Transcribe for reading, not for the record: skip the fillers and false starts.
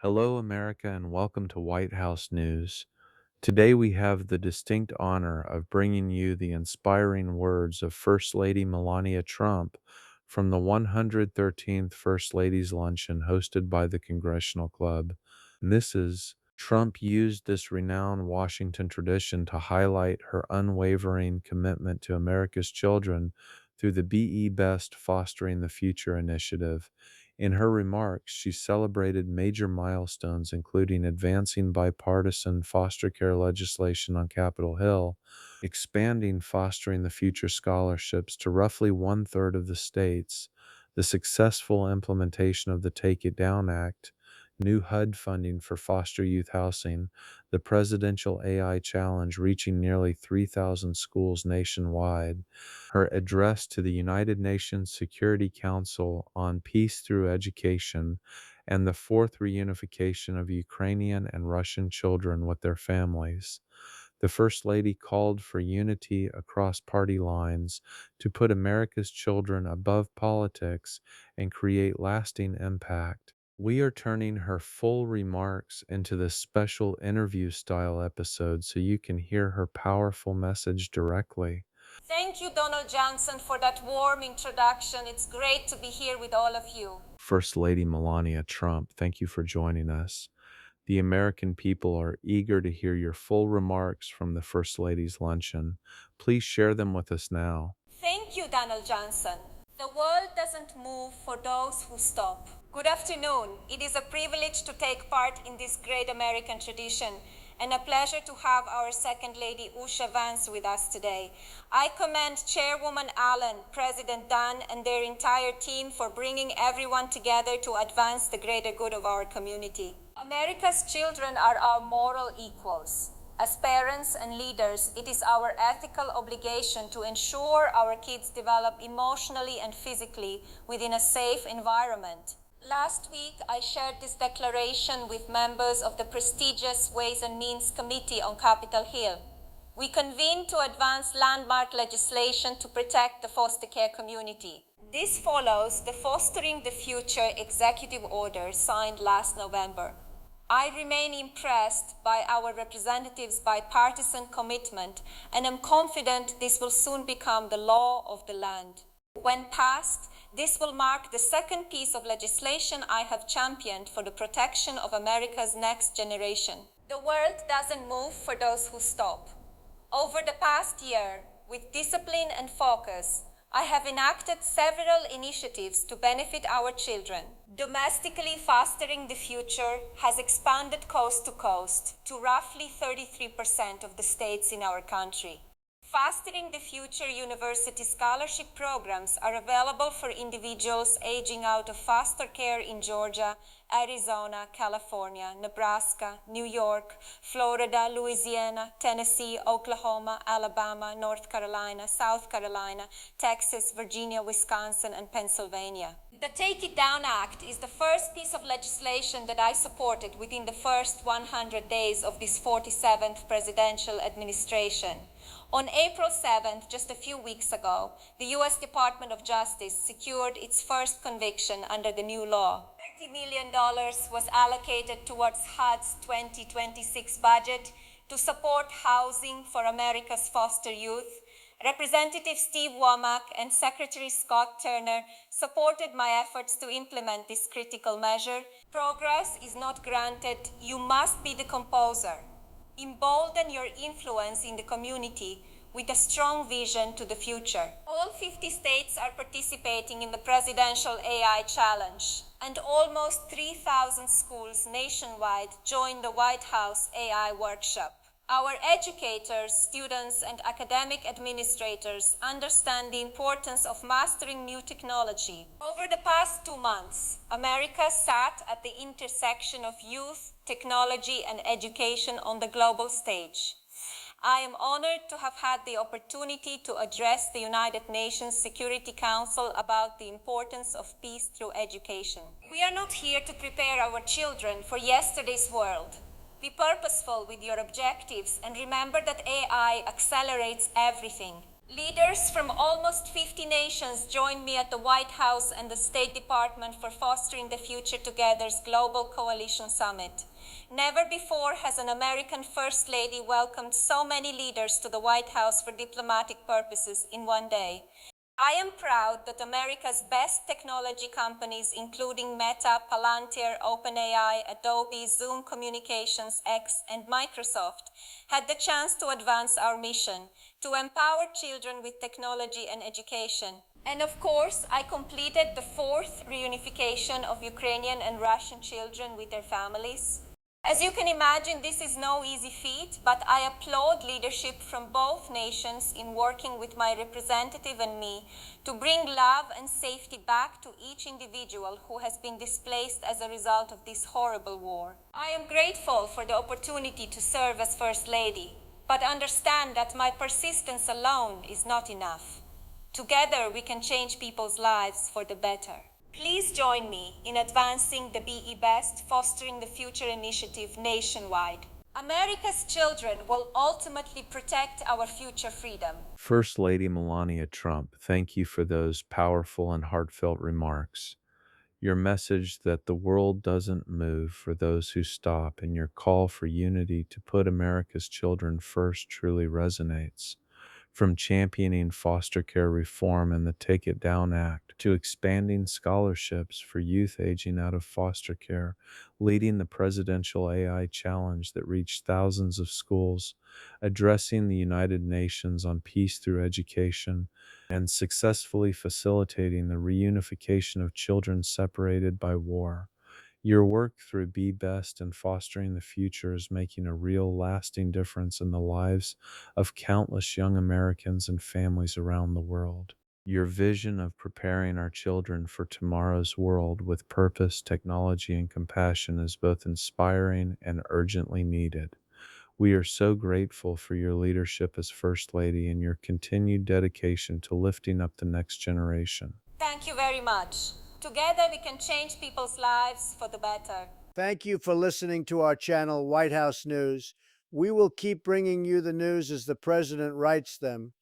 Hello, America, and welcome to White House News. Today we have the distinct honor of bringing you the inspiring words of First Lady Melania Trump from the 113th First Ladies Luncheon hosted by the Congressional Club. Mrs. Trump used this renowned Washington tradition to highlight her unwavering commitment to America's children through the BE Best Fostering the Future initiative. In her remarks, she celebrated major milestones, including advancing bipartisan foster care legislation on Capitol Hill, expanding Fostering the Future scholarships to roughly one-third of the states, the successful implementation of the Take It Down Act, new HUD funding for foster youth housing, the Presidential AI Challenge reaching nearly 3,000 schools nationwide, her address to the United Nations Security Council on Peace Through Education, and the fourth reunification of Ukrainian and Russian children with their families. The First Lady called for unity across party lines to put America's children above politics and create lasting impact. We are turning her full remarks into this special interview style episode so you can hear her powerful message directly. Thank you, Donald Johnson, for that warm introduction. It's great to be here with all of you. First Lady Melania Trump, thank you for joining us. The American people are eager to hear your full remarks from the First Lady's luncheon. Please share them with us now. Thank you, Donald Johnson. The world doesn't move for those who stop. Good afternoon. It is a privilege to take part in this great American tradition and a pleasure to have our Second Lady Usha Vance with us today. I commend Chairwoman Allen, President Dunn, and their entire team for bringing everyone together to advance the greater good of our community. America's children are our moral equals. As parents and leaders, it is our ethical obligation to ensure our kids develop emotionally and physically within a safe environment. Last week, I shared this declaration with members of the prestigious Ways and Means Committee on Capitol Hill. We convened to advance landmark legislation to protect the foster care community. This follows the Fostering the Future executive order signed last November. I remain impressed by our representatives' bipartisan commitment and am confident this will soon become the law of the land. When passed, this will mark the second piece of legislation I have championed for the protection of America's next generation. The world doesn't move for those who stop. Over the past year, with discipline and focus, I have enacted several initiatives to benefit our children. Domestically Fostering the Future has expanded coast to coast to roughly 33% of the states in our country. Fostering the Future University scholarship programs are available for individuals aging out of foster care in Georgia, Arizona, California, Nebraska, New York, Florida, Louisiana, Tennessee, Oklahoma, Alabama, North Carolina, South Carolina, Texas, Virginia, Wisconsin, and Pennsylvania. The Take It Down Act is the first piece of legislation that I supported within the first 100 days of this 47th presidential administration. On April 7th, just a few weeks ago, the U.S. Department of Justice secured its first conviction under the new law. $30 million was allocated towards HUD's 2026 budget to support housing for America's foster youth. Representative Steve Womack and Secretary Scott Turner supported my efforts to implement this critical measure. Progress is not granted. You must be the composer. Embolden your influence in the community with a strong vision to the future. All 50 states are participating in the Presidential AI Challenge, and almost 3,000 schools nationwide joined the White House AI Workshop. Our educators, students, and academic administrators understand the importance of mastering new technology. Over the past 2 months, America sat at the intersection of youth, technology, and education on the global stage. I am honored to have had the opportunity to address the United Nations Security Council about the importance of peace through education. We are not here to prepare our children for yesterday's world. Be purposeful with your objectives and remember that AI accelerates everything. Leaders from almost 50 nations joined me at the White House and the State Department for Fostering the Future Together's Global Coalition Summit. Never before has an American First Lady welcomed so many leaders to the White House for diplomatic purposes in one day. I am proud that America's best technology companies, including Meta, Palantir, OpenAI, Adobe, Zoom Communications, X, and Microsoft, had the chance to advance our mission to empower children with technology and education. And of course, I completed the fourth reunification of Ukrainian and Russian children with their families. As you can imagine, this is no easy feat, but I applaud leadership from both nations in working with my representative and me to bring love and safety back to each individual who has been displaced as a result of this horrible war. I am grateful for the opportunity to serve as First Lady, but understand that my persistence alone is not enough. Together, we can change people's lives for the better. Please join me in advancing the BE Best Fostering the Future initiative nationwide. America's children will ultimately protect our future freedom. First Lady Melania Trump, thank you for those powerful and heartfelt remarks. Your message that the world doesn't move for those who stop and your call for unity to put America's children first truly resonates. From championing foster care reform and the Take It Down Act to expanding scholarships for youth aging out of foster care, leading the presidential AI challenge that reached thousands of schools, addressing the United Nations on peace through education, and successfully facilitating the reunification of children separated by war. Your work through Be Best and fostering the future is making a real lasting difference in the lives of countless young Americans and families around the world. Your vision of preparing our children for tomorrow's world with purpose, technology, and compassion is both inspiring and urgently needed. We are so grateful for your leadership as First Lady and your continued dedication to lifting up the next generation. Thank you very much. Together, we can change people's lives for the better. Thank you for listening to our channel, White House News. We will keep bringing you the news as the president writes them.